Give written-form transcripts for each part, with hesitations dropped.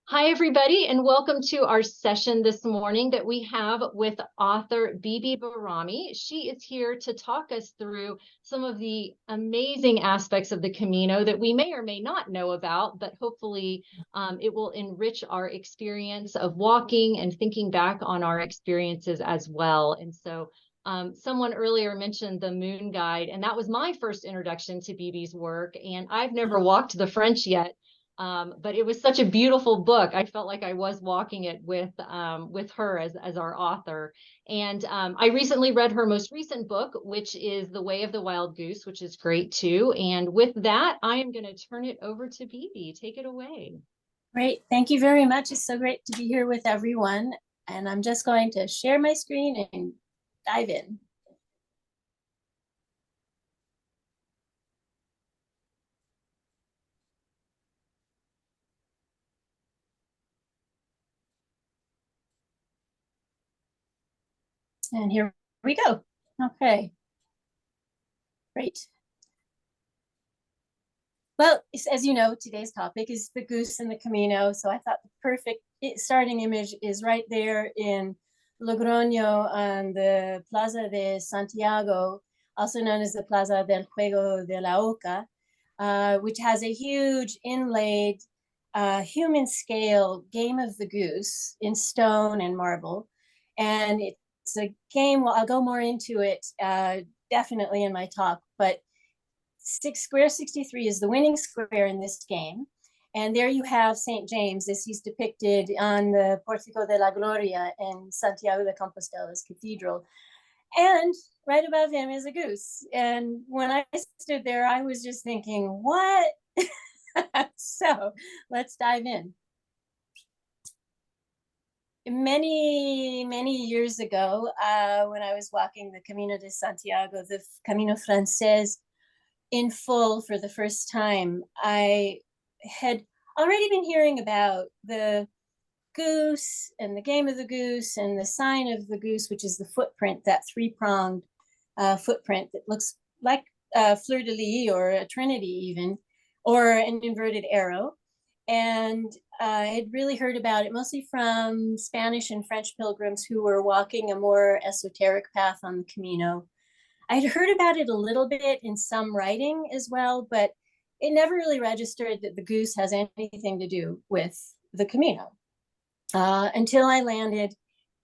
Hi, everybody, and welcome to our session this morning that we have with author Beebe Bahrami. She is here to talk us through some of the amazing aspects of the Camino that we may or may not know about, but hopefully it will enrich our experience of walking and thinking back on our experiences as well. And so someone earlier mentioned the Moon Guide, and that was my first introduction to Beebe's work. And I've never walked the French yet. But it was such a beautiful book. I felt like I was walking it with her as our author. And I recently read her most recent book, which is The Way of the Wild Goose, which is great too. And with that, I am going to turn it over to Beebe. Take it away. Great. Thank you very much. It's so great to be here with everyone. And I'm just going to share my screen and dive in. And here we go. Okay. Great. Well, as you know, today's topic is the goose and the Camino. So I thought the perfect starting image is right there in Logroño on the Plaza de Santiago, also known as the Plaza del Juego de la Oca, which has a huge inlaid human scale game of the goose in stone and marble. And it's a game, well, I'll go more into it definitely in my talk, but square 63 is the winning square in this game. And there you have St. James as he's depicted on the Portico de la Gloria in Santiago de Compostela's cathedral. And right above him is a goose. And when I stood there, I was just thinking, what? So let's dive in. Many years ago, when I was walking the Camino de Santiago, the Camino Francés, in full for the first time, I had already been hearing about the goose and the game of the goose and the sign of the goose, which is the footprint, that three-pronged footprint that looks like a fleur-de-lis or a trinity even, or an inverted arrow. And I had really heard about it mostly from Spanish and French pilgrims who were walking a more esoteric path on the Camino. I'd heard about it a little bit in some writing as well, but it never really registered that the goose has anything to do with the Camino until I landed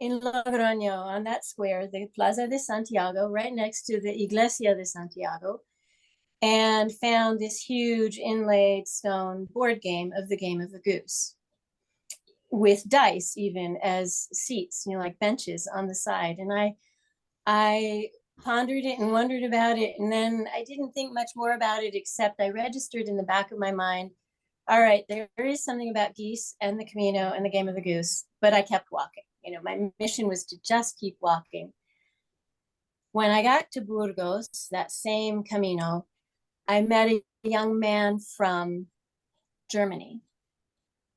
in Logroño on that square, the Plaza de Santiago, right next to the Iglesia de Santiago, and found this huge inlaid stone board game of the game of the goose with dice even as seats, like benches on the side. And I pondered it and wondered about it. And then I didn't think much more about it, except I registered in the back of my mind, all right, there is something about geese and the Camino and the game of the goose, but I kept walking. My mission was to just keep walking. When I got to Burgos, that same Camino, I met a young man from Germany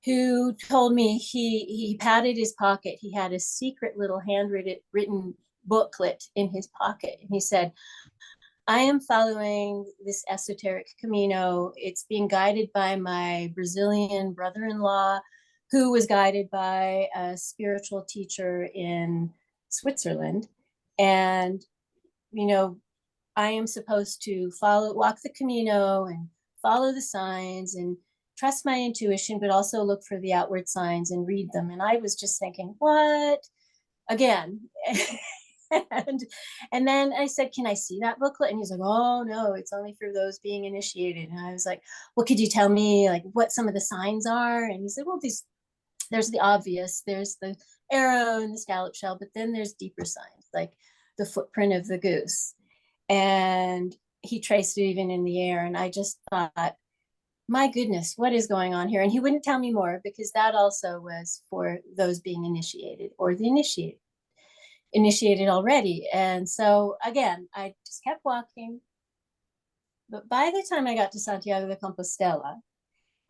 who told me he patted his pocket. He had a secret little handwritten booklet in his pocket. And he said, I am following this esoteric Camino. It's being guided by my Brazilian brother-in-law, who was guided by a spiritual teacher in Switzerland. And, I am supposed to walk the Camino and follow the signs and trust my intuition, but also look for the outward signs and read them. And I was just thinking, what? Again. And then I said, can I see that booklet? And he's like, oh no, it's only for those being initiated. And I was like, well, could you tell me what some of the signs are? And he said, well, there's the obvious, there's the arrow and the scallop shell, but then there's deeper signs like the footprint of the goose. And he traced it even in the air. And I just thought, my goodness, what is going on here? And he wouldn't tell me more, because that also was for those being initiated or the initiated already. And so again, I just kept walking. But by the time I got to Santiago de Compostela,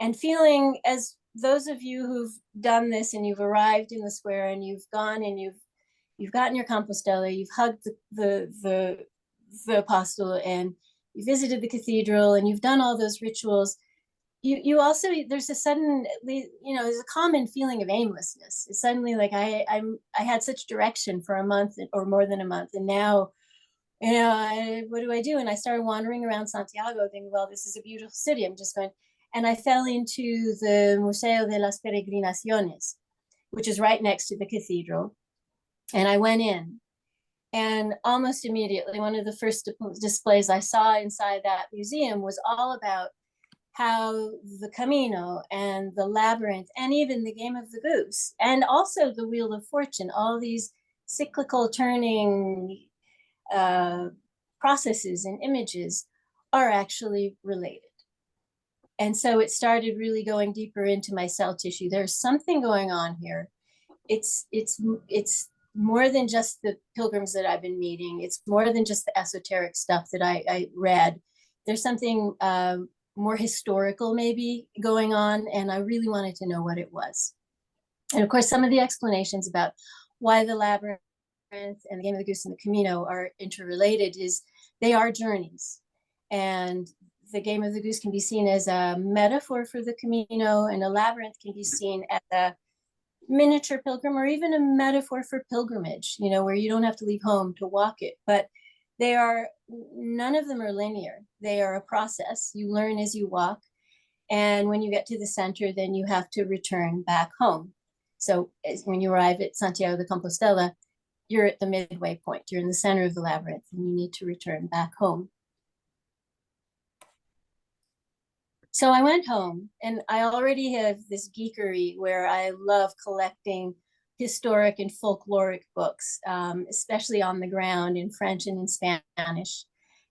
and feeling, as those of you who've done this and you've arrived in the square and you've gone and you've gotten your Compostela, you've hugged the apostle and you visited the cathedral and you've done all those rituals, you also, there's a sudden, there's a common feeling of aimlessness. It's suddenly like I had such direction for a month or more than a month, and now, what do I do? And I started wandering around Santiago, thinking, well, this is a beautiful city. I'm just going, and I fell into the Museo de las Peregrinaciones, which is right next to the cathedral, and I went in. And almost immediately, one of the first displays I saw inside that museum was all about how the Camino and the labyrinth and even the game of the goose and also the wheel of fortune, all these cyclical turning processes and images are actually related. And so it started really going deeper into my cell tissue. There's something going on here. It's more than just the pilgrims that I've been meeting. It's more than just the esoteric stuff that I read. There's something more historical maybe going on, and I really wanted to know what it was. And of course, some of the explanations about why the labyrinth and the game of the goose and the Camino are interrelated is they are journeys. And the game of the goose can be seen as a metaphor for the Camino, and a labyrinth can be seen as a miniature pilgrim or even a metaphor for pilgrimage, where you don't have to leave home to walk it. But none of them are linear. They are a process. You learn as you walk. And when you get to the center, then you have to return back home. So when you arrive at Santiago de Compostela, you're at the midway point. You're in the center of the labyrinth and you need to return back home. So I went home, and I already have this geekery where I love collecting historic and folkloric books, especially on the ground in French and in Spanish.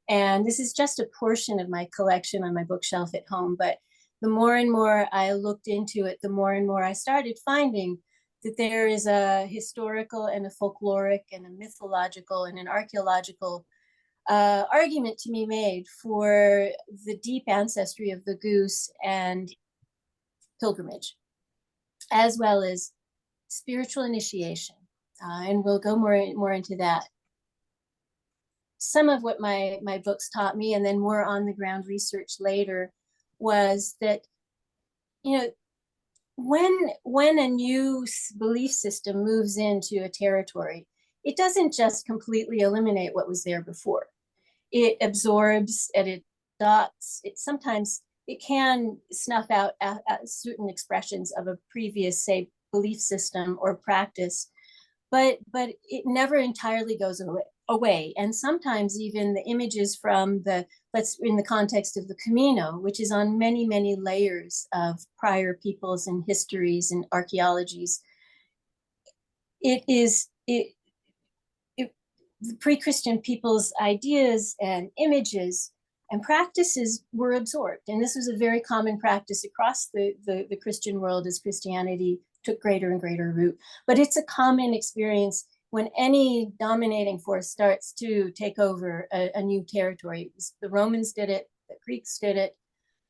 And this is just a portion of my collection on my bookshelf at home. But the more and more I looked into it, the more and more I started finding that there is a historical and a folkloric and a mythological and an archaeological argument to be made for the deep ancestry of the goose and pilgrimage, as well as spiritual initiation. And we'll go more into that. Some of what my books taught me, and then more on the ground research later, was that, when a new belief system moves into a territory, it doesn't just completely eliminate what was there before. It absorbs and it adopts. Sometimes it can snuff out certain expressions of a previous, say, belief system or practice, but it never entirely goes away. And sometimes even the images from in the context of the Camino, which is on many, many layers of prior peoples and histories and archaeologies, the pre-Christian people's ideas and images and practices were absorbed. And this was a very common practice across the Christian world as Christianity took greater and greater root. But it's a common experience when any dominating force starts to take over a new territory. The Romans did it, the Greeks did it,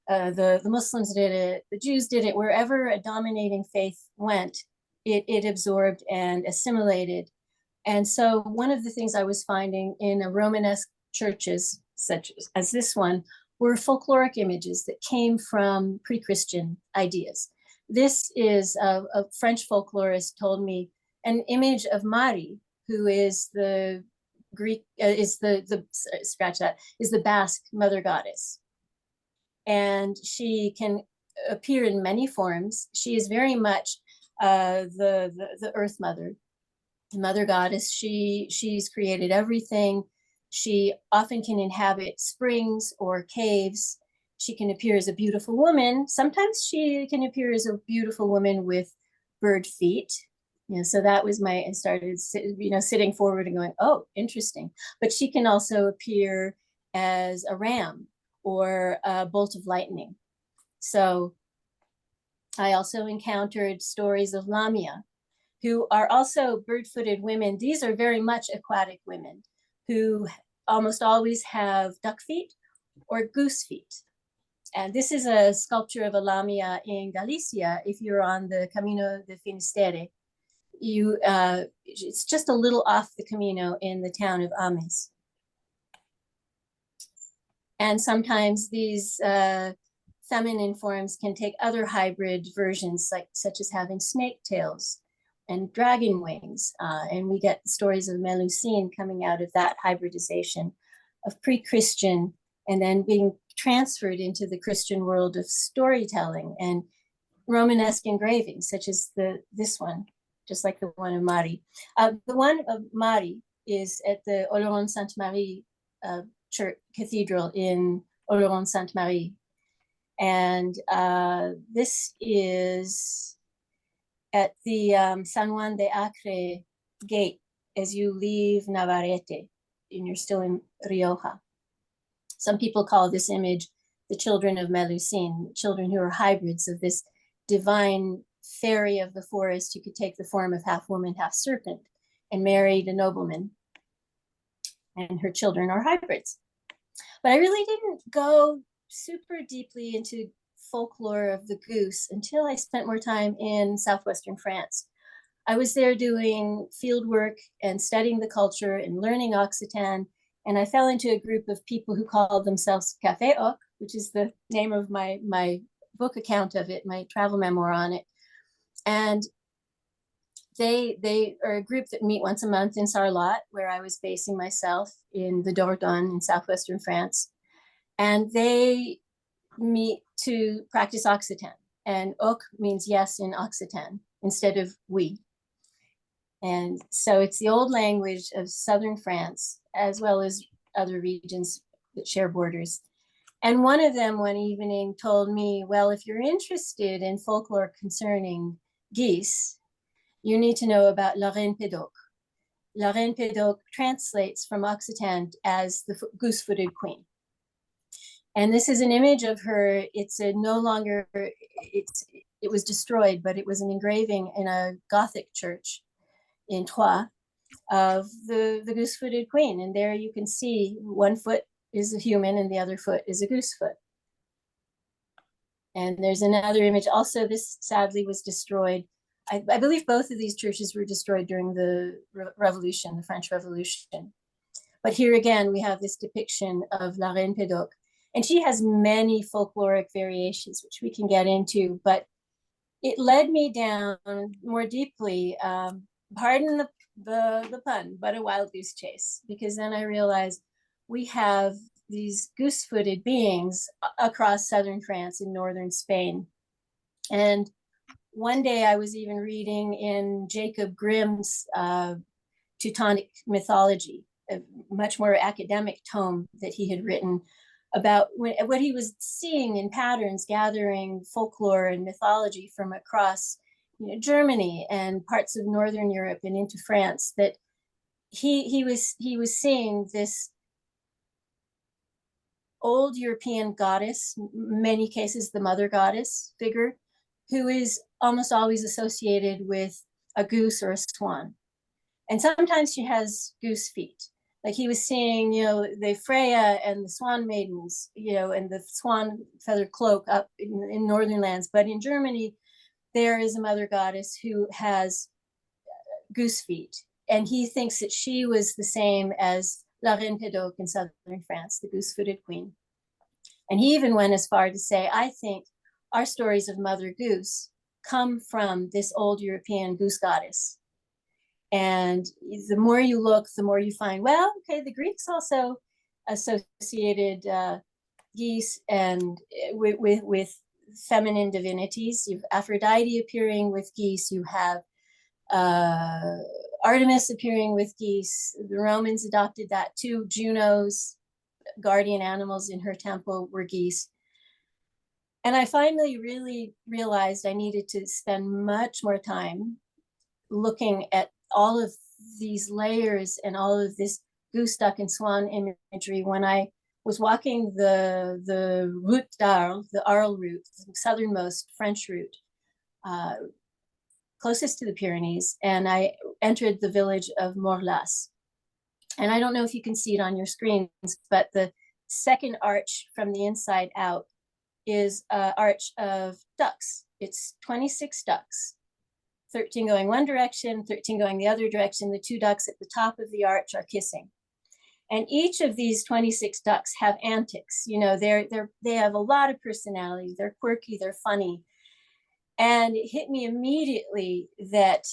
the Muslims did it, the Jews did it. Wherever a dominating faith went, it absorbed and assimilated. And so one of the things I was finding in Romanesque churches, such as this one, were folkloric images that came from pre-Christian ideas. This is a French folklorist told me an image of Mari, who is the Greek, is the Basque mother goddess. And she can appear in many forms. She is very much the earth mother. Mother goddess. She's created everything. She often can inhabit springs or caves. She can appear as a beautiful woman. Sometimes she can appear as a beautiful woman with bird feet. So that was I started, sitting forward and going, oh, interesting. But she can also appear as a ram or a bolt of lightning. So I also encountered stories of Lamia, who are also bird-footed women. These are very much aquatic women who almost always have duck feet or goose feet. And this is a sculpture of a lamia in Galicia. If you're on the Camino de Finisterre, it's just a little off the Camino in the town of Ames. And sometimes these feminine forms can take other hybrid versions, such as having snake tails and dragon wings. And we get stories of Melusine coming out of that hybridization of pre-Christian and then being transferred into the Christian world of storytelling and Romanesque engravings, such as this one, just like the one of Mari. The one of Mari is at the Oloron-Sainte-Marie Church Cathedral in Oloron-Sainte-Marie. And this is at the San Juan de Acre gate as you leave Navarrete and you're still in Rioja. Some people call this image the children of Melusine, children who are hybrids of this divine fairy of the forest who could take the form of half woman, half serpent, and married a nobleman. And her children are hybrids. But I really didn't go super deeply into folklore of the goose until I spent more time in southwestern France. I was there doing field work and studying the culture and learning Occitan. And I fell into a group of people who called themselves Café Oc, which is the name of my book account of it, my travel memoir on it. And they are a group that meet once a month in Sarlat, where I was basing myself in the Dordogne in southwestern France. And they meet to practice Occitan. And Oc means yes in Occitan instead of oui. And so it's the old language of southern France, as well as other regions that share borders. And one of them one evening told me, well, if you're interested in folklore concerning geese, you need to know about La Reine Pédoc. La Reine Pédoc translates from Occitan as the goose-footed queen. And this is an image of her. It's it was destroyed, but it was an engraving in a Gothic church in Troyes of the goose-footed queen. And there you can see one foot is a human and the other foot is a goose foot. And there's another image. Also, this sadly was destroyed. I believe both of these churches were destroyed during the Revolution, the French Revolution. But here again, we have this depiction of La Reine Pédoc. And she has many folkloric variations, which we can get into, but it led me down more deeply, pardon the pun, but a wild goose chase, because then I realized we have these goose-footed beings across southern France and northern Spain. And one day I was even reading in Jacob Grimm's Teutonic mythology, a much more academic tome that he had written about what he was seeing in patterns, gathering folklore and mythology from across Germany and parts of Northern Europe and into France, that he was seeing this old European goddess, many cases the mother goddess figure, who is almost always associated with a goose or a swan. And sometimes she has goose feet. Like he was seeing, the Freya and the swan maidens, and the swan feather cloak up in northern lands. But in Germany, there is a mother goddess who has goose feet. And he thinks that she was the same as La Reine Pédoc in southern France, the goose-footed queen. And he even went as far to say, I think our stories of Mother Goose come from this old European goose goddess. And the more you look, the more you find, well, okay, the Greeks also associated geese and with feminine divinities. You have Aphrodite appearing with geese. You have Artemis appearing with geese. The Romans adopted that too. Juno's guardian animals in her temple were geese. And I finally really realized I needed to spend much more time looking at all of these layers and all of this goose, duck, and swan imagery when I was walking the Route d'Arles, the Arles route, the southernmost French route, closest to the Pyrenees, and I entered the village of Morlas. And I don't know if you can see it on your screens, but the second arch from the inside out is an arch of ducks. It's 26 ducks, 13 going one direction, 13 going the other direction. The two ducks at the top of the arch are kissing. And each of these 26 ducks have antics. You know, they have a lot of personality. They're quirky, they're funny. And it hit me immediately that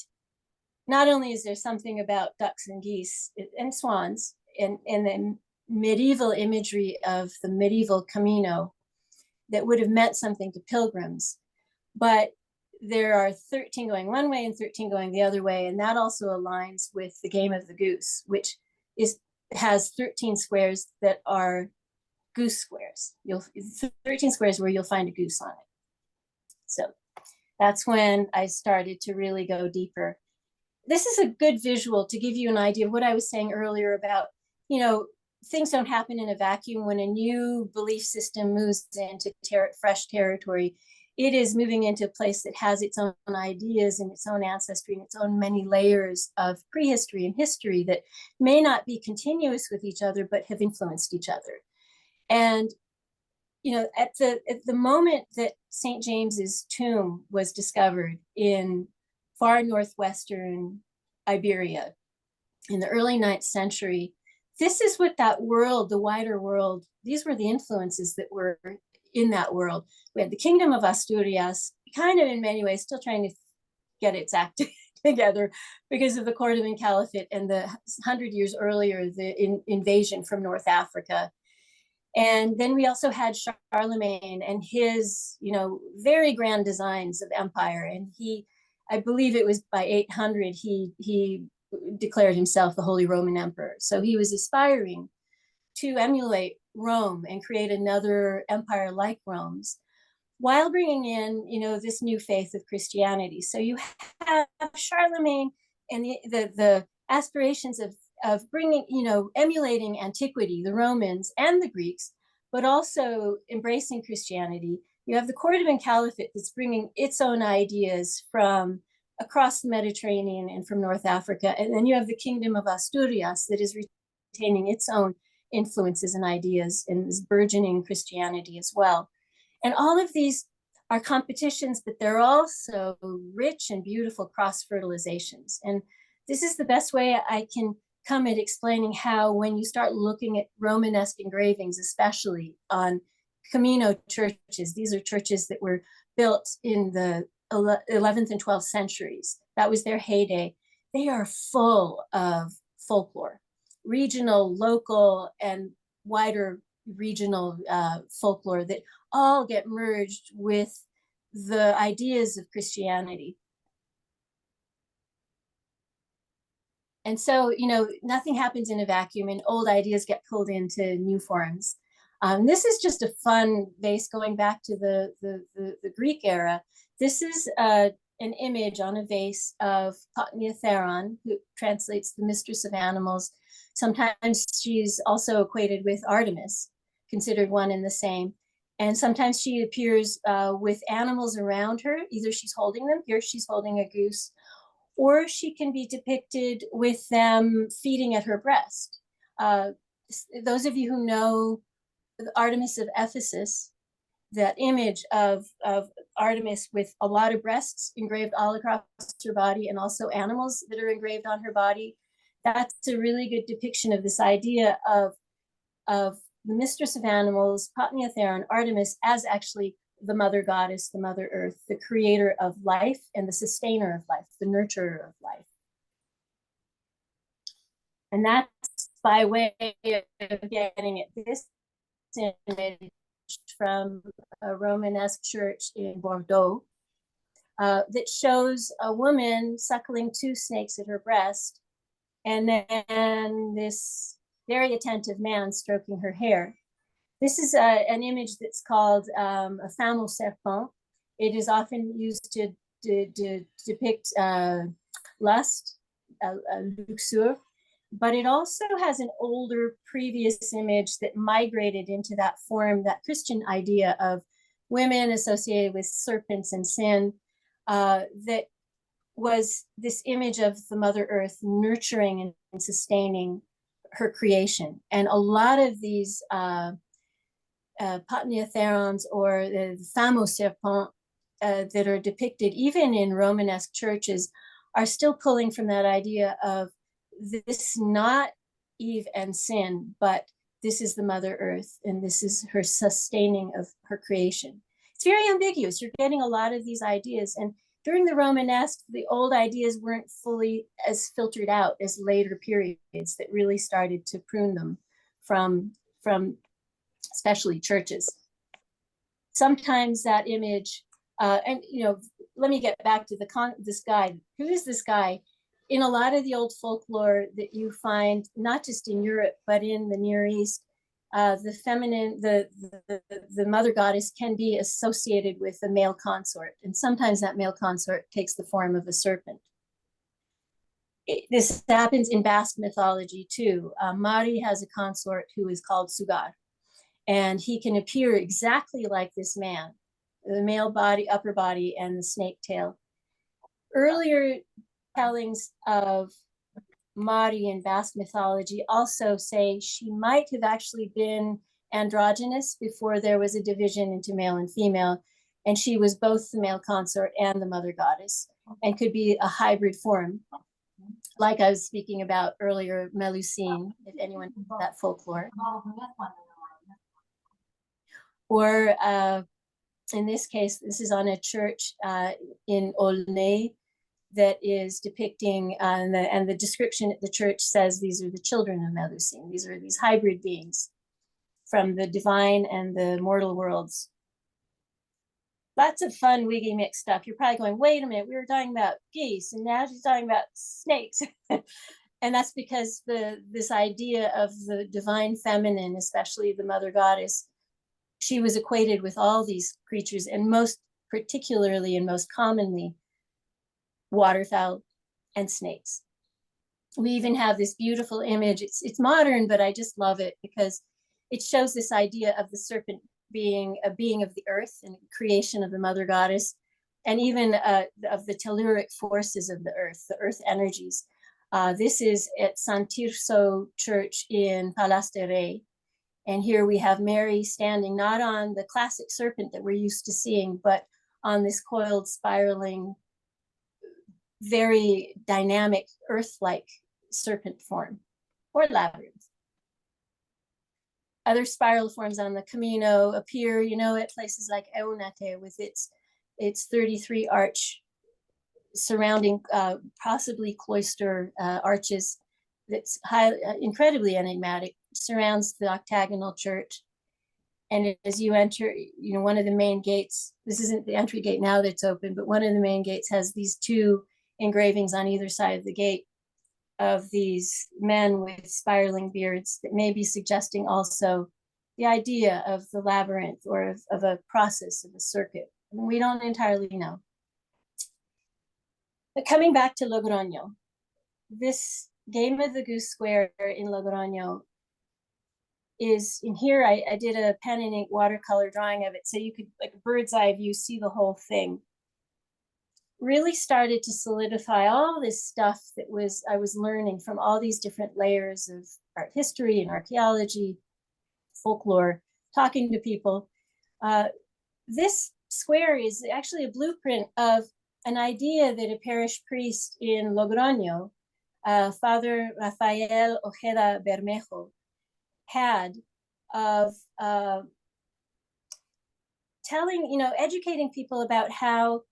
not only is there something about ducks and geese and swans in the medieval imagery of the medieval Camino that would have meant something to pilgrims, but there are 13 going one way and 13 going the other way. And that also aligns with the game of the goose, which has 13 squares that are goose squares. 13 squares where you'll find a goose on it. So that's when I started to really go deeper. This is a good visual to give you an idea of what I was saying earlier about, you know, things don't happen in a vacuum. When a new belief system moves into fresh territory, it is moving into a place that has its own ideas and its own ancestry and its own many layers of prehistory and history that may not be continuous with each other, but have influenced each other. And, you know, at the moment that St. James's tomb was discovered in far northwestern Iberia in the early 9th century, this is what that world, the wider world, these were the influences that were in that world. We had the Kingdom of Asturias, kind of in many ways still trying to get its act together because of the Cordovan Caliphate and the 100 years earlier, the invasion from North Africa. And then we also had Charlemagne and his, you know, very grand designs of empire. And he, I believe it was by 800, he declared himself the Holy Roman Emperor. So he was aspiring to emulate Rome and create another empire like Rome's, while bringing in, you know, this new faith of Christianity. So you have Charlemagne and the aspirations of bringing, you know, emulating antiquity, the Romans and the Greeks, but also embracing Christianity. You have the Cordovan Caliphate that's bringing its own ideas from across the Mediterranean and from North Africa. And then you have the Kingdom of Asturias that is retaining its own influences and ideas and is burgeoning Christianity as well. And all of these are competitions, but they're also rich and beautiful cross-fertilizations. And this is the best way I can come at explaining how, when you start looking at Romanesque engravings, especially on Camino churches, these are churches that were built in the 11th and 12th centuries. That was their heyday. They are full of folklore, regional, local, and wider regional folklore that all get merged with the ideas of Christianity. And so, you know, nothing happens in a vacuum, and old ideas get pulled into new forms. This is just a fun vase going back to the Greek era. This is an image on a vase of Potnia Theron, who translates the mistress of animals. Sometimes she's also equated with Artemis, considered one and the same. And sometimes she appears with animals around her. Either she's holding them, here she's holding a goose, or she can be depicted with them feeding at her breast. Those of you who know Artemis of Ephesus, that image of Artemis with a lot of breasts engraved all across her body, and also animals that are engraved on her body, that's a really good depiction of this idea of the mistress of animals, Potnia Theron, Artemis, as actually the mother goddess, the mother earth, the creator of life and the sustainer of life, the nurturer of life. And that's by way of getting at this image from a Romanesque church in Bordeaux that shows a woman suckling 2 snakes at her breast, and then this very attentive man stroking her hair. This is an image that's called a femme au serpent. It is often used to depict lust, luxure, but it also has an older previous image that migrated into that form, that Christian idea of women associated with serpents and sin, that was this image of the Mother Earth nurturing and sustaining her creation. And a lot of these Potnia Therons or the femme au serpent that are depicted even in Romanesque churches are still pulling from that idea of this not Eve and sin, but this is the Mother Earth, and this is her sustaining of her creation. It's very ambiguous. You're getting a lot of these ideas. And during the Romanesque, the old ideas weren't fully as filtered out as later periods that really started to prune them from especially churches. Sometimes that image, and let me get back to this guy. Who is this guy? In a lot of the old folklore that you find, not just in Europe, but in the Near East, the feminine, the mother goddess can be associated with a male consort. And sometimes that male consort takes the form of a serpent. This happens in Basque mythology too. Mari has a consort who is called Sugar, and he can appear exactly like this man, the male body, upper body, and the snake tail. Earlier tellings of Mari in Basque mythology also say she might have actually been androgynous before there was a division into male and female, and she was both the male consort and the mother goddess, and could be a hybrid form, like I was speaking about earlier, Melusine, if anyone knows that folklore. Or in this case, this is on a church in Aulnay that is depicting, and the description at the church says these are the children of Melusine. These are these hybrid beings from the divine and the mortal worlds. Lots of fun wiggy mix stuff. You're probably going, wait a minute, we were talking about geese and now she's talking about snakes. And that's because this idea of the divine feminine, especially the mother goddess, she was equated with all these creatures, and most particularly and most commonly waterfowl and snakes. We even have this beautiful image. It's modern, but I just love it because it shows this idea of the serpent being a being of the earth and creation of the mother goddess, and even of the telluric forces of the earth energies. This is at San Tirso Church in Palas de Rey. And here we have Mary standing not on the classic serpent that we're used to seeing, but on this coiled, spiraling, very dynamic, earth-like serpent form, or labyrinth. Other spiral forms on the Camino appear, at places like Eunate with its 33 arch surrounding possibly cloister arches that's incredibly enigmatic, surrounds the octagonal church. And as you enter, one of the main gates, this isn't the entry gate now that's open, but one of the main gates has these two engravings on either side of the gate of these men with spiraling beards that may be suggesting also the idea of the labyrinth or of a process, of a circuit. We don't entirely know. But coming back to Logroño, this Game of the Goose Square in Logroño is in here. I did a pen and ink watercolor drawing of it, so you could, like a bird's eye view, see the whole thing. Really started to solidify all this stuff that I was learning from all these different layers of art history and archaeology, folklore, talking to people. This square is actually a blueprint of an idea that a parish priest in Logroño, Father Rafael Ojeda Bermejo, had of educating people about how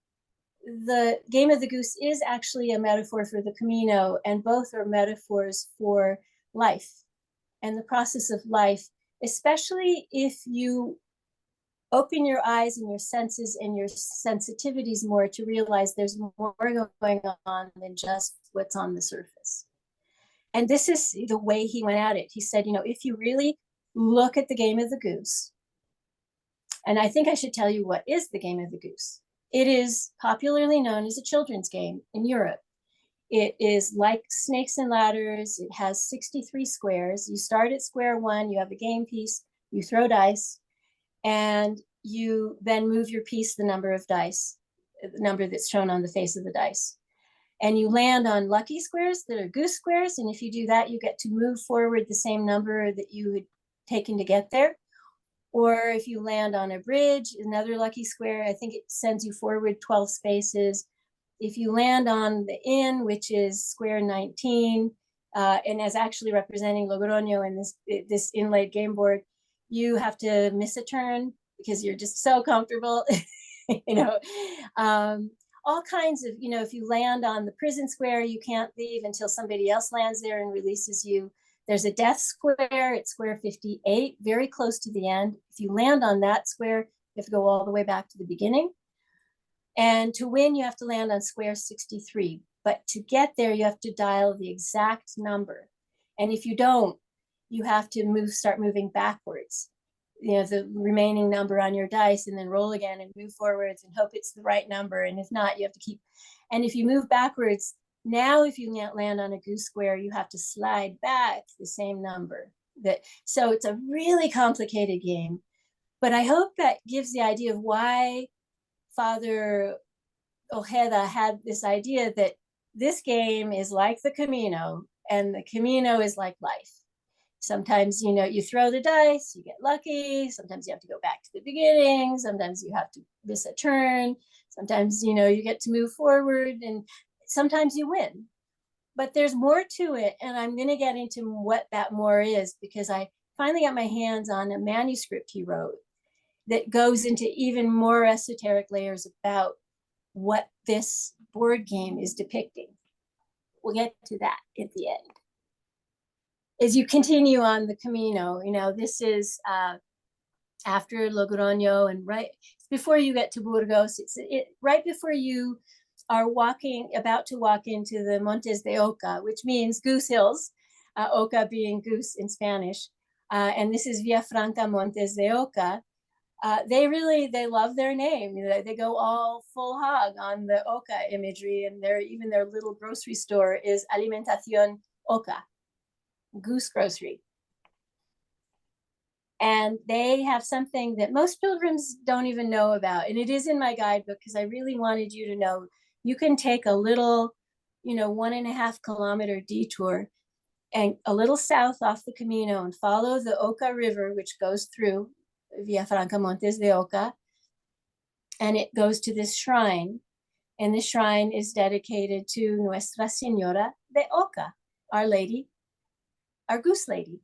the Game of the Goose is actually a metaphor for the Camino, and both are metaphors for life and the process of life, especially if you open your eyes and your senses and your sensitivities more to realize there's more going on than just what's on the surface. And this is the way he went at it. He said, if you really look at the Game of the Goose, and I think I should tell you what is the Game of the Goose. It is popularly known as a children's game in Europe. It is like Snakes and Ladders. It has 63 squares. You start at square one, you have a game piece, you throw dice, and you then move your piece the number of dice, the number that's shown on the face of the dice. And you land on lucky squares that are goose squares. And if you do that, you get to move forward the same number that you had taken to get there. Or if you land on a bridge, another lucky square, I think it sends you forward 12 spaces. If you land on the inn, which is square 19, and as actually representing Logroño in this inlaid game board, you have to miss a turn because you're just so comfortable. you know, all kinds of, if you land on the prison square, you can't leave until somebody else lands there and releases you. There's a death square, it's square 58, very close to the end. If you land on that square, you have to go all the way back to the beginning. And to win, you have to land on square 63. But to get there, you have to dial the exact number. And if you don't, you have to start moving backwards, the remaining number on your dice, and then roll again and move forwards and hope it's the right number. And if not, you have to keep. And if you move backwards, now if you land on a goose square, you have to slide back the same number. So it's a really complicated game. But I hope that gives the idea of why Father Ojeda had this idea that this game is like the Camino, and the Camino is like life. Sometimes, you throw the dice, you get lucky. Sometimes you have to go back to the beginning. Sometimes you have to miss a turn. Sometimes, you get to move forward, and sometimes you win. But there's more to it, and I'm going to get into what that more is, because I finally got my hands on a manuscript he wrote that goes into even more esoteric layers about what this board game is depicting. We'll get to that at the end. As you continue on the Camino, this is after Logroño, and right before you get to Burgos, it's right before you are about to walk into the Montes de Oca, which means Goose Hills, Oca being goose in Spanish. And this is Villafranca Montes de Oca. They love their name. They go all full hog on the Oca imagery, and even their little grocery store is Alimentación Oca, goose grocery. And they have something that most pilgrims don't even know about. And it is in my guidebook because I really wanted you to know you can take a little, 1.5 kilometer detour and a little south off the Camino and follow the Oca River, which goes through Villafranca Montes de Oca. And it goes to this shrine. And the shrine is dedicated to Nuestra Señora de Oca, Our Lady, our Goose Lady.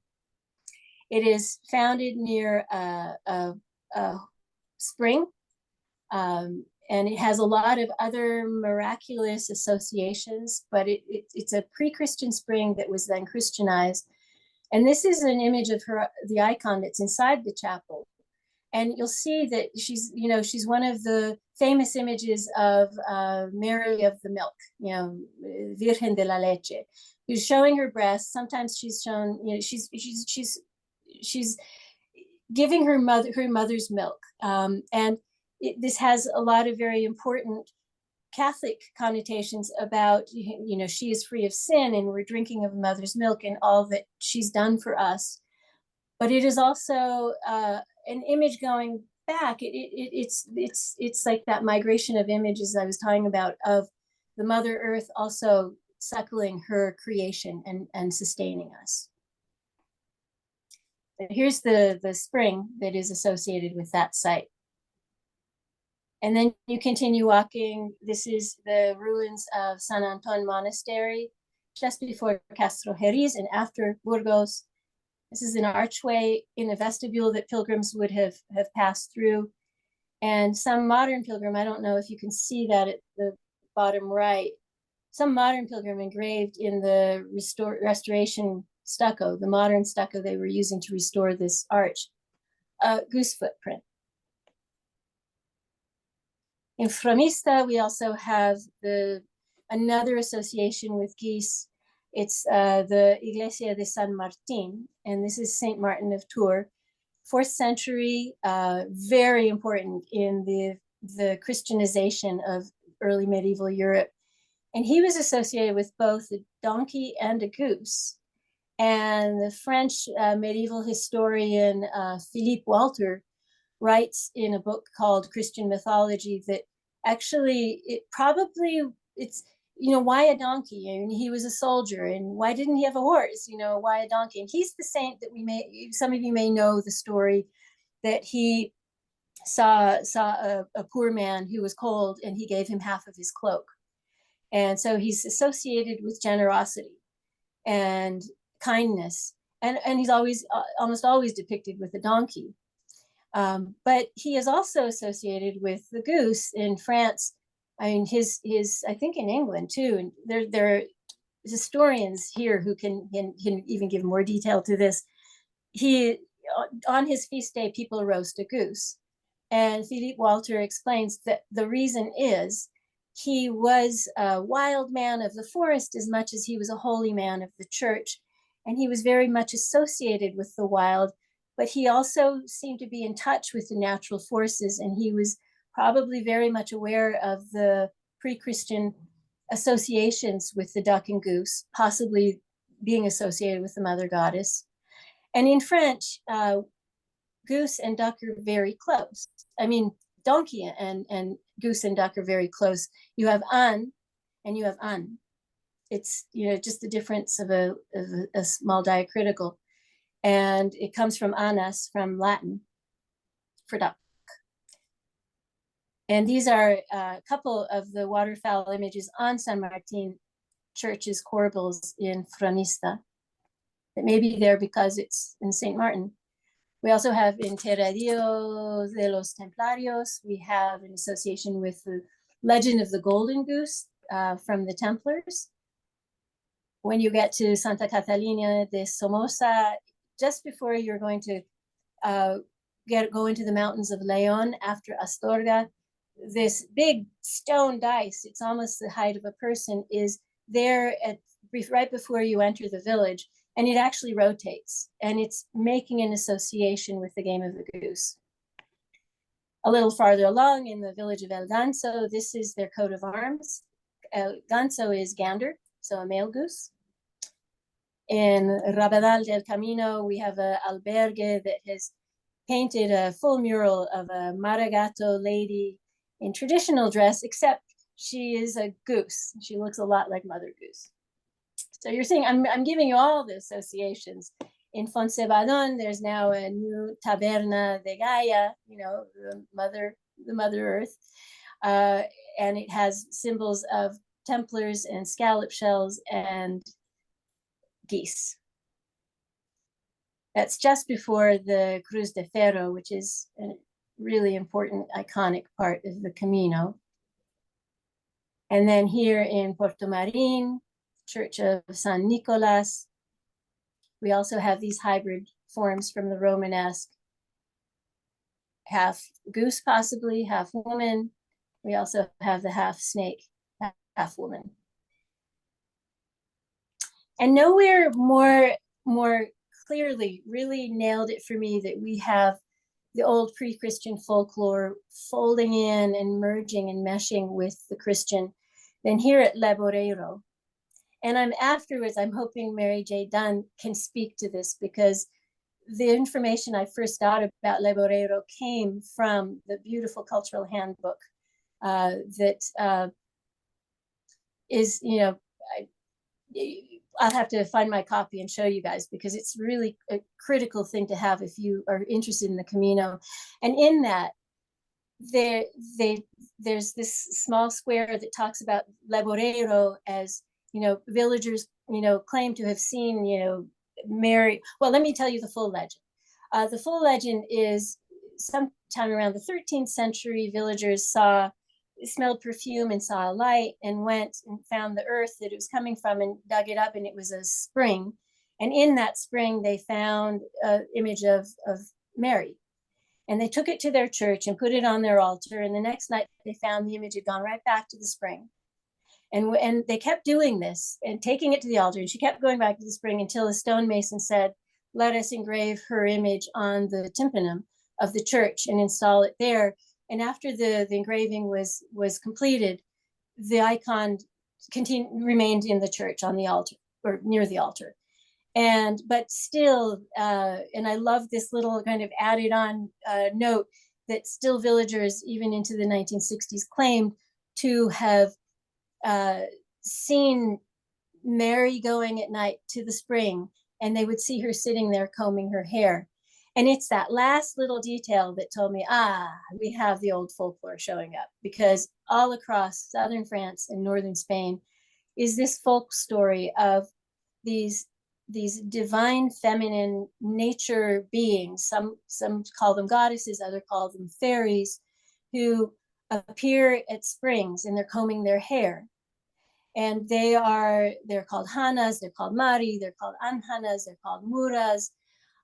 It is founded near a spring, and it has a lot of other miraculous associations, but it's a pre-Christian spring that was then Christianized. And this is an image of the icon that's inside the chapel. And you'll see that she's one of the famous images of Mary of the Milk, Virgen de la Leche, who's showing her breasts. Sometimes she's shown, she's giving her mother's milk. And this has a lot of very important Catholic connotations about, she is free of sin and we're drinking of mother's milk and all that she's done for us. But it is also an image going back. It's like that migration of images I was talking about, of the Mother Earth also suckling her creation and sustaining us. But here's the spring that is associated with that site. And then you continue walking. This is the ruins of San Anton Monastery, just before Castro Jerez and after Burgos. This is an archway in a vestibule that pilgrims would have passed through. And some modern pilgrim, I don't know if you can see that at the bottom right, some modern pilgrim engraved in the restoration stucco, the modern stucco they were using to restore this arch, a goose footprint. In Framista, we also have another association with geese. It's the Iglesia de San Martín, and this is Saint Martin of Tours, 4th century, very important in the Christianization of early medieval Europe. And he was associated with both a donkey and a goose. And the French medieval historian Philippe Walter writes in a book called Christian Mythology that actually it's why a donkey? And he was a soldier, and why didn't he have a horse? Why a donkey? And he's the saint that some of you may know the story that he saw a poor man who was cold and he gave him half of his cloak. And so he's associated with generosity. and kindness. And he's always, almost always depicted with a donkey. But he is also associated with the goose in France. I mean, his I think in England too. And there are historians here who can even give more detail to this. He, on his feast day, people roast a goose. And Philippe Walter explains that the reason is he was a wild man of the forest as much as he was a holy man of the church. And he was very much associated with the wild, but he also seemed to be in touch with the natural forces. And he was probably very much aware of the pre-Christian associations with the duck and goose, possibly being associated with the mother goddess. And in French, goose and duck are very close. I mean, donkey and goose and duck are very close. You have an and you have an. It's, you know, just the difference of a small diacritical. And it comes from anas, from Latin, for duck. And these are a couple of the waterfowl images on San Martin Church's corbels in Fronista. It may be there because it's in St. Martin. We also have in Terradillo de los Templarios, we have an association with the legend of the golden goose from the Templars. When you get to Santa Catalina de Somoza, just before you're going to go into the mountains of Leon after Astorga, this big stone dice, it's almost the height of a person, is there right before you enter the village. And it actually rotates, and it's making an association with the game of the goose. A little farther along in the village of El Ganso, this is their coat of arms. El Ganso is gander, so a male goose. In Rabadal del Camino, we have an albergue that has painted a full mural of a maragato lady in traditional dress, except she is a goose. She looks a lot like Mother Goose. So you're seeing, I'm giving you all the associations. In Fonsebadon, there's now a new Taberna de Gaia, you know, the Mother Earth. And it has symbols of Templars and scallop shells and geese. That's just before the Cruz de Ferro, which is a really important, iconic part of the Camino. And then here in Puerto Marin, Church of San Nicolas, we also have these hybrid forms from the Romanesque. Half goose, possibly, half woman. We also have the half snake, half woman. And nowhere more clearly really nailed it for me that we have the old pre-Christian folklore folding in and merging and meshing with the Christian than here at Laborero. And I'm hoping Mary J. Dunn can speak to this, because the information I first got about Laborero came from the beautiful cultural handbook that is, you know, I'll have to find my copy and show you guys, because it's really a critical thing to have if you are interested in the Camino. And in that, there's this small square that talks about Laborero as, you know, villagers, you know, claim to have seen, you know, Mary. Well, let me tell you the full legend. The full legend is sometime around the 13th century, villagers smelled perfume and saw a light and went and found the earth that it was coming from and dug it up, and it was a spring. And in that spring, they found an image of Mary. And they took it to their church and put it on their altar. And the next night, they found the image had gone right back to the spring. And they kept doing this and taking it to the altar. And she kept going back to the spring until a stonemason said, let us engrave her image on the tympanum of the church and install it there. And after the engraving was completed, the icon remained in the church on the altar, or near the altar. But still, and I love this little kind of added on note that still villagers, even into the 1960s, claimed to have seen Mary going at night to the spring, and they would see her sitting there combing her hair. And it's that last little detail that told me, we have the old folklore showing up, because all across southern France and northern Spain is this folk story of these divine feminine nature beings. Some call them goddesses, others call them fairies, who appear at springs and they're combing their hair. And they're called Hanas, they're called Mari, they're called Anhanas, they're called Muras,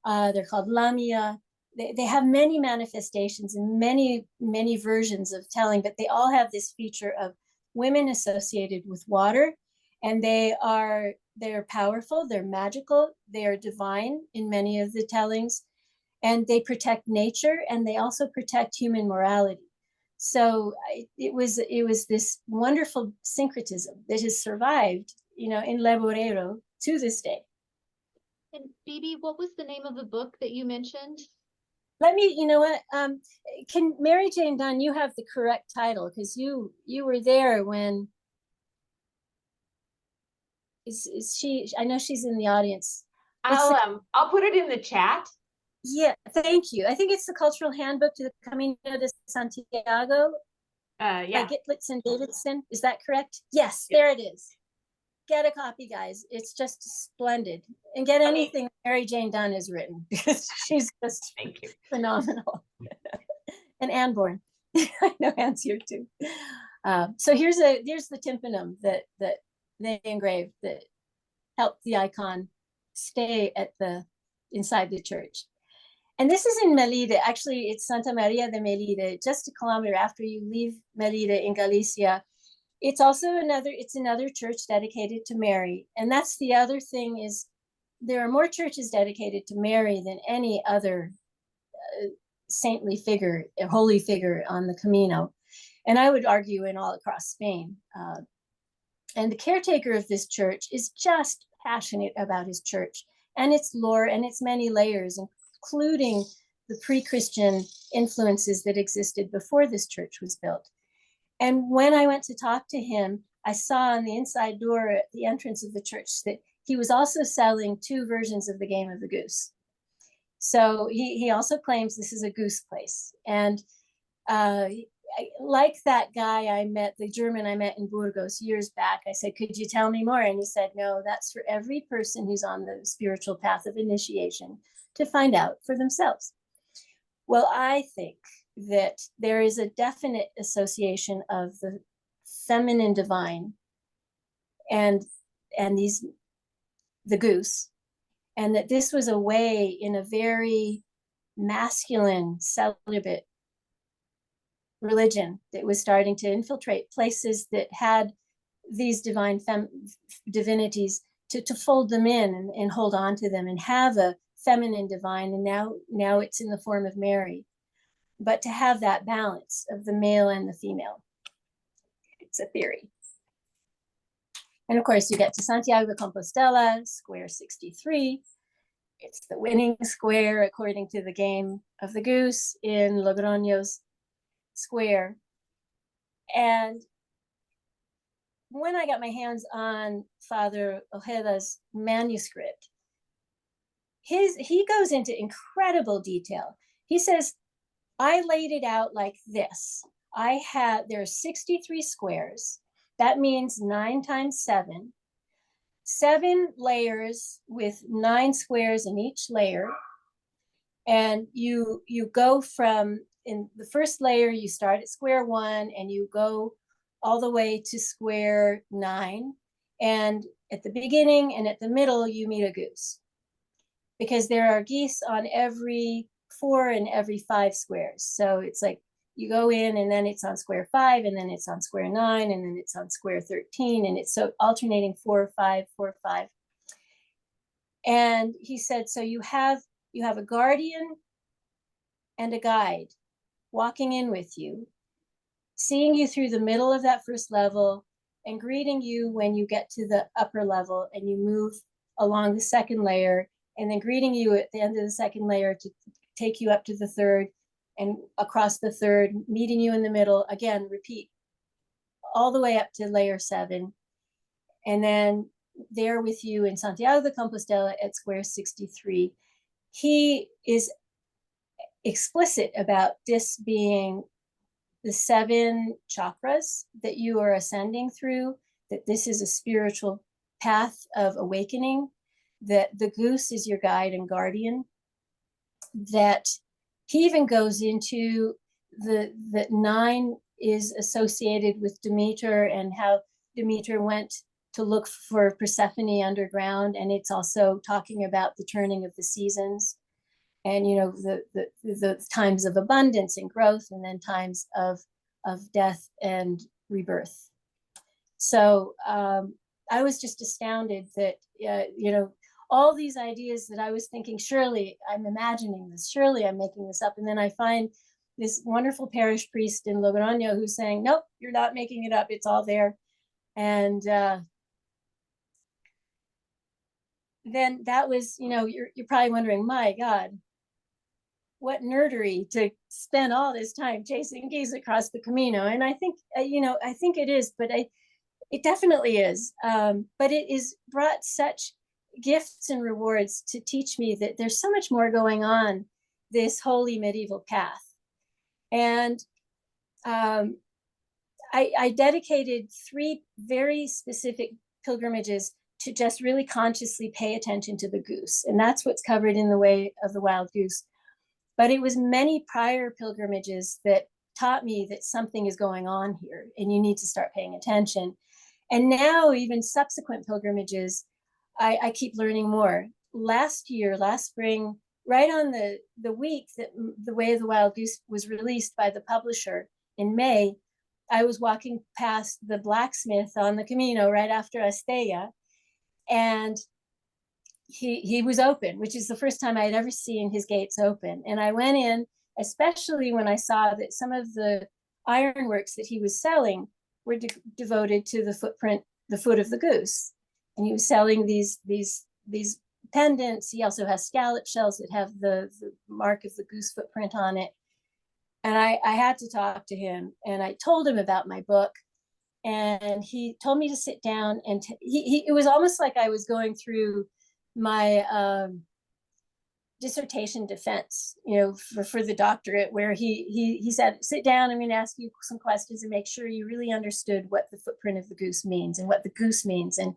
they're called Lamia. They have many manifestations and many versions of telling, but they all have this feature of women associated with water, and they're powerful, they're magical, they are divine in many of the tellings, and they protect nature, and they also protect human morality. So it was this wonderful syncretism that has survived, in Leborero to this day. And Beebe, what was the name of the book that you mentioned? Can Mary Jane Dunn, you have the correct title, because you were there when, is she, I know she's in the audience. I'll put it in the chat. Yeah, thank you. I think it's the Cultural Handbook to the Camino de Santiago. Yeah. By Gitlitz and Davidson. Is that correct? Yes, there it is. Get a copy, guys. It's just splendid. And get anything Mary Jane Dunn has written, because she's just phenomenal. And Anne Bourne. I know Anne's here too. So here's the tympanum that they engraved that helped the icon stay inside the church. And this is in Melide. Actually, it's Santa Maria de Melide, just a kilometer after you leave Melide in Galicia. It's another church dedicated to Mary. And that's the other thing, is there are more churches dedicated to Mary than any other saintly figure, holy figure on the Camino. And I would argue in all across Spain. And the caretaker of this church is just passionate about his church and its lore and its many layers, including the pre-Christian influences that existed before this church was built. And when I went to talk to him, I saw on the inside door at the entrance of the church that he was also selling 2 versions of the game of the goose. So he also claims this is a goose place. And like that guy I met, the German I met in Burgos years back, I said, could you tell me more? And he said, no, that's for every person who's on the spiritual path of initiation to find out for themselves. Well, I think that there is a definite association of the feminine divine and the goose, and that this was a way in a very masculine, celibate religion that was starting to infiltrate places that had these divine divinities to fold them in and hold on to them and have a feminine divine. And now it's in the form of Mary, but to have that balance of the male and the female. It's a theory. And of course, you get to Santiago de Compostela, square 63. It's the winning square according to the game of the goose in Logroño's square. And when I got my hands on Father Ojeda's manuscript, he goes into incredible detail. He says, I laid it out like this. There are 63 squares. That means 9 times 7. 7 layers with 9 squares in each layer. And you go from, in the first layer, you start at square 1 and you go all the way to square 9. And at the beginning and at the middle, you meet a goose. Because there are geese on every 4 and every 5 squares. So it's like you go in and then it's on square 5 and then it's on square 9 and then it's on square 13. And it's so alternating 4, 5, 4, 5. And he said, so you have a guardian and a guide walking in with you, seeing you through the middle of that first level and greeting you when you get to the upper level and you move along the second layer, and then greeting you at the end of the second layer to take you up to the third and across the third, meeting you in the middle, again, repeat all the way up to layer 7. And then there with you in Santiago de Compostela at square 63. He is explicit about this being the 7 chakras that you are ascending through, that this is a spiritual path of awakening, that the goose is your guide and guardian, that he even goes into that 9 is associated with Demeter and how Demeter went to look for Persephone underground. And it's also talking about the turning of the seasons and, you know, the times of abundance and growth, and then times of death and rebirth. So I was just astounded that, you know, all these ideas that I was thinking, surely I'm imagining this, surely I'm making this up. And then I find this wonderful parish priest in Logroño who's saying, nope, you're not making it up. It's all there. And then that was, you know, you're probably wondering, my God, what nerdery to spend all this time chasing geese across the Camino. And I think, you know, I think it is, but it definitely is. But it is brought such gifts and rewards to teach me that there's so much more going on this holy medieval path. And I dedicated 3 very specific pilgrimages to just really consciously pay attention to the goose. And that's what's covered in the Way of the Wild Goose. But it was many prior pilgrimages that taught me that something is going on here and you need to start paying attention. And now even subsequent pilgrimages, I keep learning more. Last spring, right on the week that The Way of the Wild Goose was released by the publisher in May, I was walking past the blacksmith on the Camino right after Estella, and he was open, which is the first time I had ever seen his gates open. And I went in, especially when I saw that some of the ironworks that he was selling were devoted to the foot of the goose. And he was selling these pendants. He also has scallop shells that have the mark of the goose footprint on it. And I had to talk to him, and I told him about my book, and he told me to sit down, and it was almost like I was going through my dissertation defense, you know, for the doctorate, where he said, sit down, I'm going to ask you some questions and make sure you really understood what the footprint of the goose means and what the goose means. And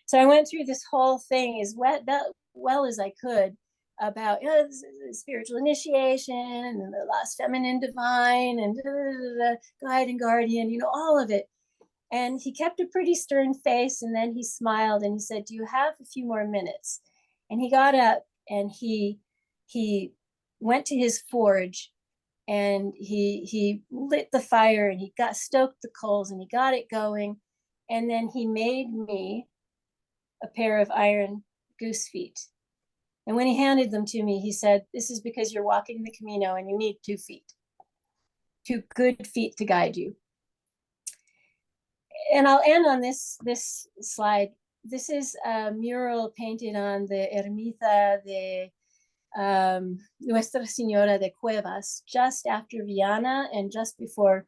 so I went through this whole thing as well as I could about, you know, spiritual initiation and the lost feminine divine and guide and guardian, you know, all of it. And he kept a pretty stern face, and then he smiled and he said, do you have a few more minutes? And he got up and he went to his forge, and he lit the fire, and he stoked the coals, and he got it going. And then he made me a pair of iron goose feet. And when he handed them to me, he said, this is because you're walking the Camino and you need 2 feet, 2 good feet to guide you. And I'll end on this slide. This is a mural painted on the Ermita de Nuestra Señora de Cuevas, just after Viana and just before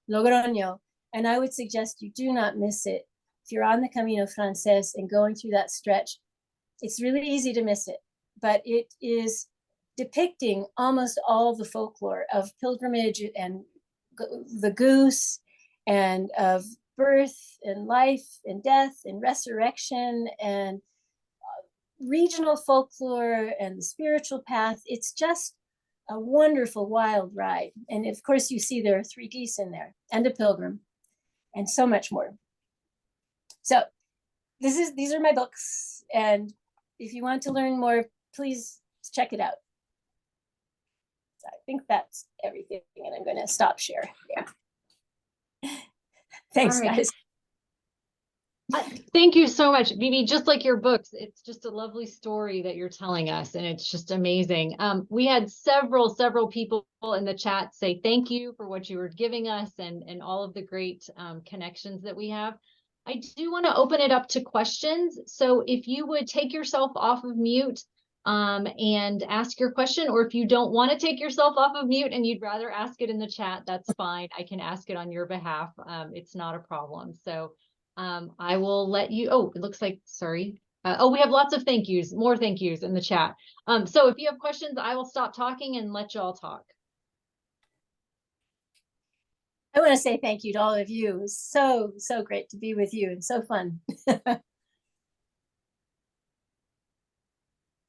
Logroño. And I would suggest you do not miss it. If you're on the Camino Frances and going through that stretch, it's really easy to miss it, but it is depicting almost all the folklore of pilgrimage and the goose, and of birth and life and death and resurrection and regional folklore and the spiritual path. It's just a wonderful wild ride. And of course, you see there are 3 geese in there and a pilgrim and so much more. So these are my books. And if you want to learn more, please check it out. So I think that's everything. And I'm going to stop share. Yeah. Thanks, All right. guys. Thank you so much, Beebe. Just like your books, it's just a lovely story that you're telling us, and it's just amazing. We had several people in the chat say thank you for what you were giving us and all of the great connections that we have. I do want to open it up to questions. So if you would take yourself off of mute and ask your question, or if you don't want to take yourself off of mute and you'd rather ask it in the chat, that's fine. I can ask it on your behalf. It's not a problem. So I will let you, oh, it looks like, sorry. We have lots of thank yous, more thank yous in the chat. So if you have questions, I will stop talking and let y'all talk. I want to say thank you to all of you. It was so great to be with you and so fun.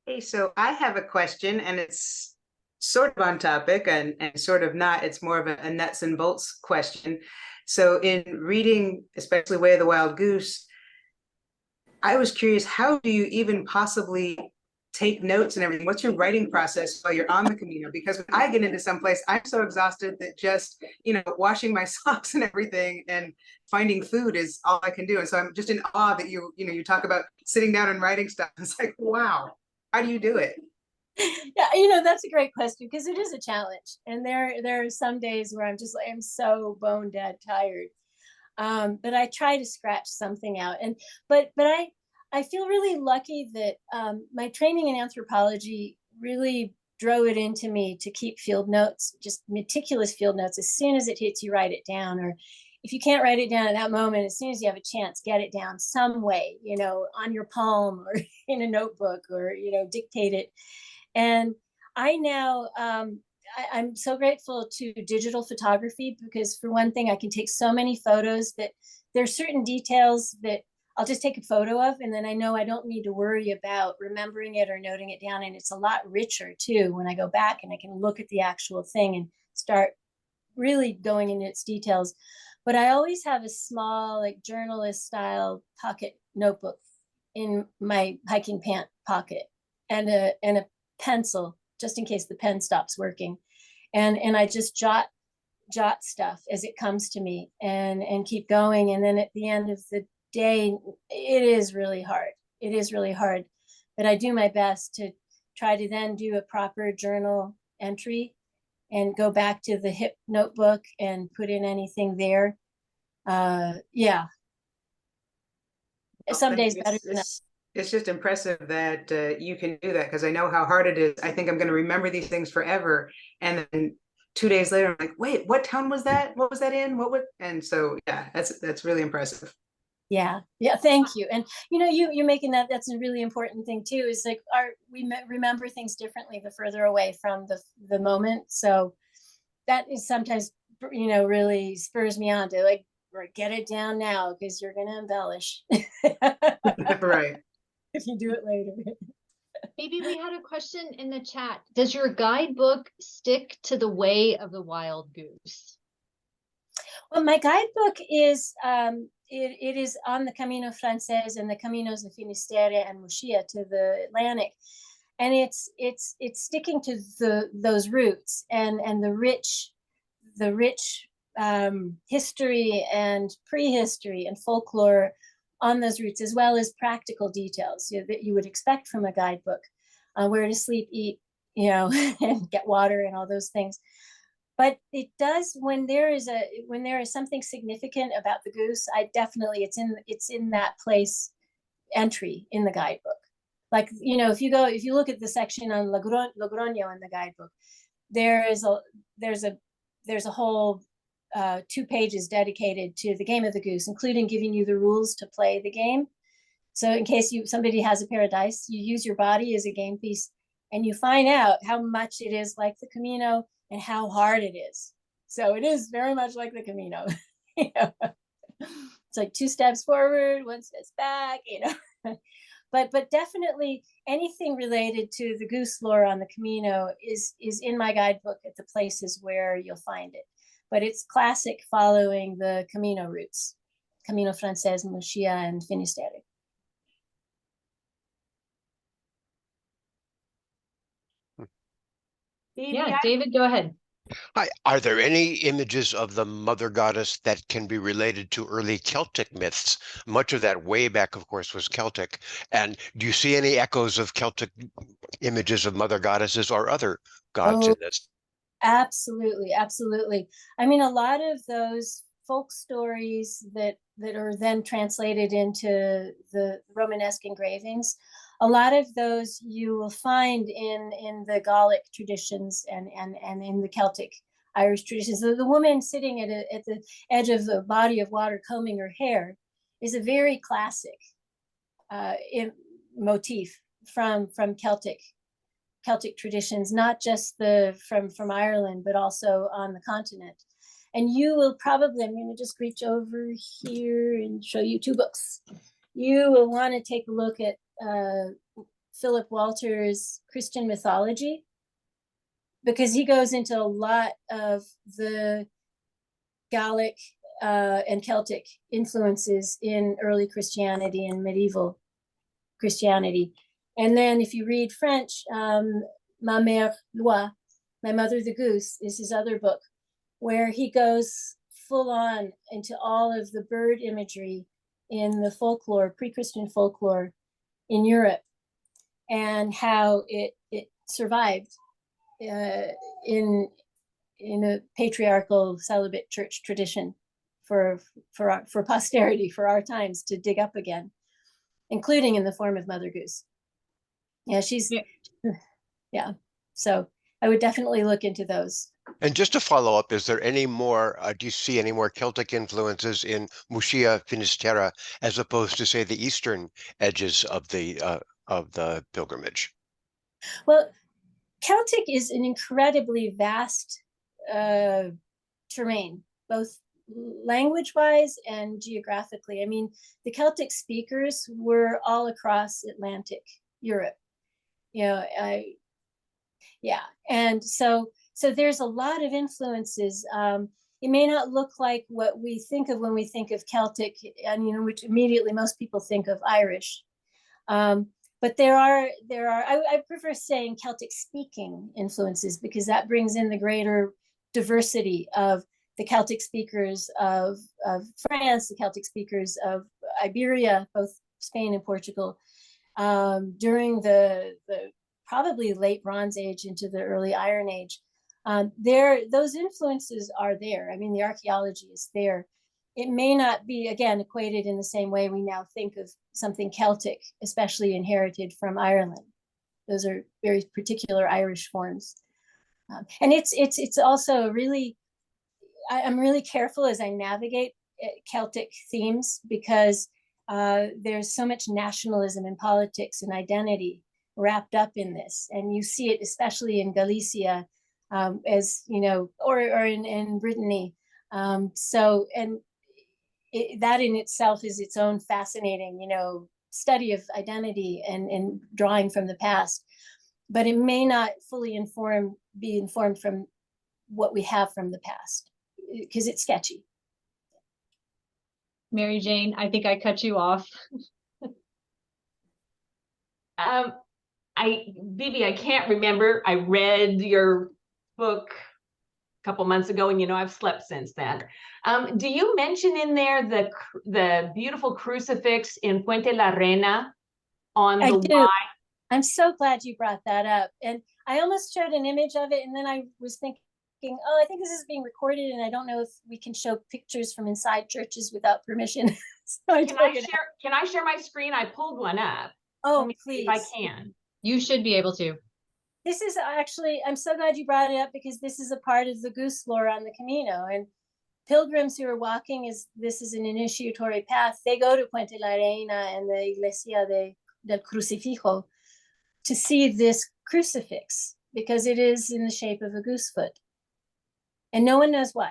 Hey, so I have a question and it's sort of on topic and sort of not. It's more of a nuts and bolts question. So in reading, especially Way of the Wild Goose, I was curious, how do you even possibly take notes and everything? What's your writing process while you're on the Camino? Because when I get into someplace, I'm so exhausted that just, washing my socks and everything and finding food is all I can do. And so I'm just in awe that you talk about sitting down and writing stuff. It's like, wow, how do you do it? Yeah, that's a great question because it is a challenge. And there are some days where I'm so bone dead tired. But I try to scratch something out. And but I feel really lucky that my training in anthropology really drove it into me to keep field notes, just meticulous field notes. As soon as it hits you, write it down. Or if you can't write it down at that moment, as soon as you have a chance, get it down some way, on your palm or in a notebook or, dictate it. And I now, I'm so grateful to digital photography because for one thing, I can take so many photos that there are certain details that I'll just take a photo of, and then I know I don't need to worry about remembering it or noting it down. And it's a lot richer too when I go back and I can look at the actual thing and start really going into its details. But I always have a small, like journalist style pocket notebook in my hiking pant pocket and a pencil just in case the pen stops working. And I just jot stuff as it comes to me and keep going. And then at the end of the day, it is really hard. It is really hard. But I do my best to try to then do a proper journal entry and go back to the hip notebook and put in anything there. Yeah. Some days better than others. It's just impressive that you can do that because I know how hard it is. I think I'm going to remember these things forever. And then 2 days later, I'm like, wait, what town was that? What was that in? And so, yeah, that's really impressive. Yeah. Thank you. And you're making that's a really important thing too. Is like we remember things differently the further away from the moment. So that is sometimes really spurs me on to like get it down now because you're gonna embellish. Right. If you do it later. Maybe we had a question in the chat. Does your guidebook stick to the way of the wild goose? Well, my guidebook is it is on the Camino Frances and the Caminos de Finisterre and Muxia to the Atlantic, and it's sticking to those roots and the rich history and prehistory and folklore on those routes, as well as practical details that you would expect from a guidebook, where to sleep, eat, and get water and all those things. But it does when there is something significant about the goose, it's in that place entry in the guidebook. Like, if you look at the section on Logroño in the guidebook, there's a whole 2 pages dedicated to the game of the goose, including giving you the rules to play the game. So in case somebody has a pair of dice, you use your body as a game piece and you find out how much it is like the Camino and how hard it is. So it is very much like the Camino. It's like 2 steps forward, 1 step back, But definitely anything related to the goose lore on the Camino is in my guidebook at the places where you'll find it. But it's classic following the Camino routes, Camino Frances, Muxia, and Finisterre. Yeah, David, go ahead. Hi, are there any images of the mother goddess that can be related to early Celtic myths? Much of that way back, of course, was Celtic. And do you see any echoes of Celtic images of mother goddesses or other gods in this? Absolutely. I mean, a lot of those folk stories that are then translated into the Romanesque engravings, a lot of those you will find in the Gallic traditions and in the Celtic Irish traditions. The woman sitting at the edge of the body of water combing her hair is a very classic motif from Celtic traditions, not just from Ireland, but also on the continent. And you will probably, I'm going to just reach over here and show you 2 books. You will want to take a look at Philip Walter's Christian mythology, because he goes into a lot of the Gallic and Celtic influences in early Christianity and medieval Christianity. And then if you read French, Ma Mère l'Oie, My Mother the Goose, is his other book, where he goes full on into all of the bird imagery in the folklore, pre-Christian folklore in Europe, and how it survived in a patriarchal celibate church tradition for posterity, for our times to dig up again, including in the form of Mother Goose. Yeah, yeah. So I would definitely look into those. And just to follow up, is there any more, do you see any more Celtic influences in Muxia Finisterra as opposed to, say, the eastern edges of the pilgrimage? Well, Celtic is an incredibly vast terrain, both language-wise and geographically. I mean, the Celtic speakers were all across Atlantic Europe. Yeah, and so there's a lot of influences. It may not look like what we think of when we think of Celtic, and which immediately most people think of Irish. But there are I prefer saying Celtic speaking influences, because that brings in the greater diversity of the Celtic speakers of France, the Celtic speakers of Iberia, both Spain and Portugal, during the probably late Bronze Age into the early Iron Age. Those influences are there. I mean, the archaeology is there. It may not be, again, equated in the same way we now think of something Celtic, especially inherited from Ireland. Those are very particular Irish forms. And it's also really, I'm really careful as I navigate Celtic themes, because there's so much nationalism and politics and identity wrapped up in this. And you see it especially in Galicia, as you know, or in Brittany. That in itself is its own fascinating, study of identity and drawing from the past. But it may not fully be informed from what we have from the past, because it's sketchy. Mary Jane, I think I cut you off. Beebe, I can't remember. I read your book a couple months ago, and I've slept since then. Do you mention in there the beautiful crucifix in Puente la Reina on the Y? I'm so glad you brought that up. And I almost showed an image of it, and then I was thinking, oh, I think this is being recorded, and I don't know if we can show pictures from inside churches without permission. So can I share my screen? I pulled one up. Oh, please. If I can. You should be able to. This is actually, I'm so glad you brought it up, because this is a part of the goose lore on the Camino. And pilgrims who are walking, this is an initiatory path, they go to Puente la Reina and the Iglesia del Crucifijo to see this crucifix, because it is in the shape of a goose foot. And no one knows why.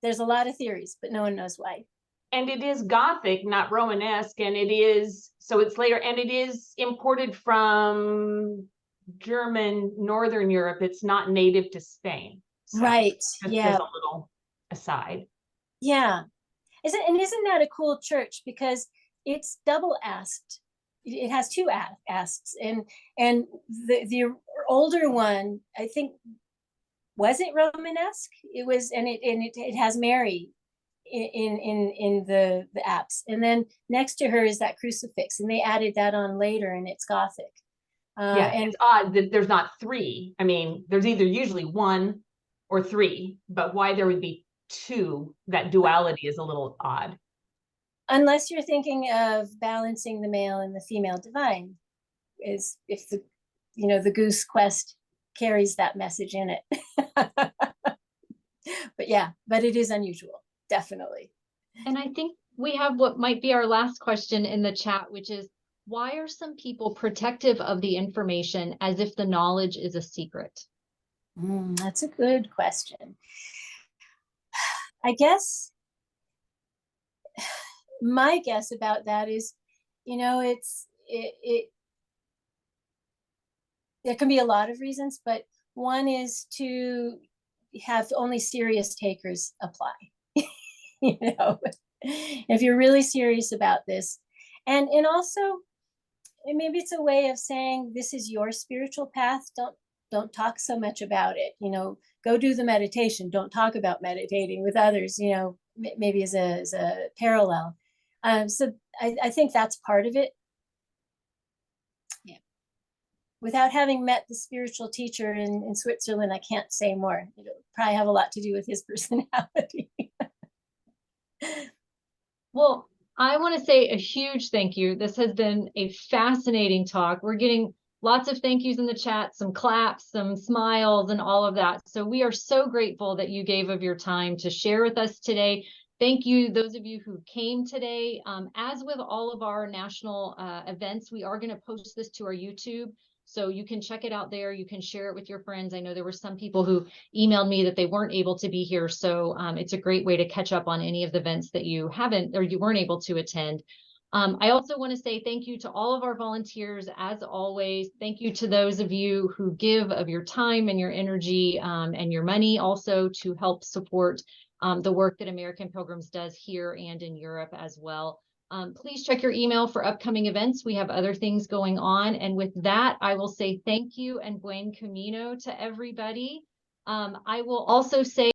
There's a lot of theories, but no one knows why. And it is Gothic, not Romanesque, and it's later, and it is imported from German, Northern Europe. It's not native to Spain. So right. Yeah. As a little aside. Yeah. Isn't that a cool church? Because it's double asked. It has two asks, and the older one, I think, wasn't Romanesque. It was, and it has Mary in the apse, and then next to her is that crucifix, and they added that on later, and it's Gothic. And it's odd that there's not three. I mean, there's either usually one or three, but why there would be two, that duality is a little odd. Unless you're thinking of balancing the male and the female divine, is if the goose quest carries that message in it. But it is unusual, definitely. And I think we have what might be our last question in the chat, which is, why are some people protective of the information as if the knowledge is a secret? That's a good question. I guess my guess about that is, there can be a lot of reasons, but one is to have only serious takers apply. You know, if you're really serious about this, and also maybe it's a way of saying this is your spiritual path. Don't talk so much about it. You know, go do the meditation. Don't talk about meditating with others. You know, maybe as a parallel. So I think that's part of it. Yeah. Without having met the spiritual teacher in Switzerland, I can't say more. It'll probably have a lot to do with his personality. Well, I want to say a huge thank you. This has been a fascinating talk. We're getting lots of thank yous in the chat, some claps, some smiles, and all of that. So we are so grateful that you gave of your time to share with us today. Thank you, those of you who came today. As with all of our national events, we are going to post this to our YouTube. So you can check it out there. You can share it with your friends. I know there were some people who emailed me that they weren't able to be here. So it's a great way to catch up on any of the events that you haven't or you weren't able to attend. I also want to say thank you to all of our volunteers, as always. Thank you to those of you who give of your time and your energy and your money also to help support the work that American Pilgrims does here and in Europe as well. Please check your email for upcoming events. We have other things going on. And with that, I will say thank you and buen camino to everybody. I will also say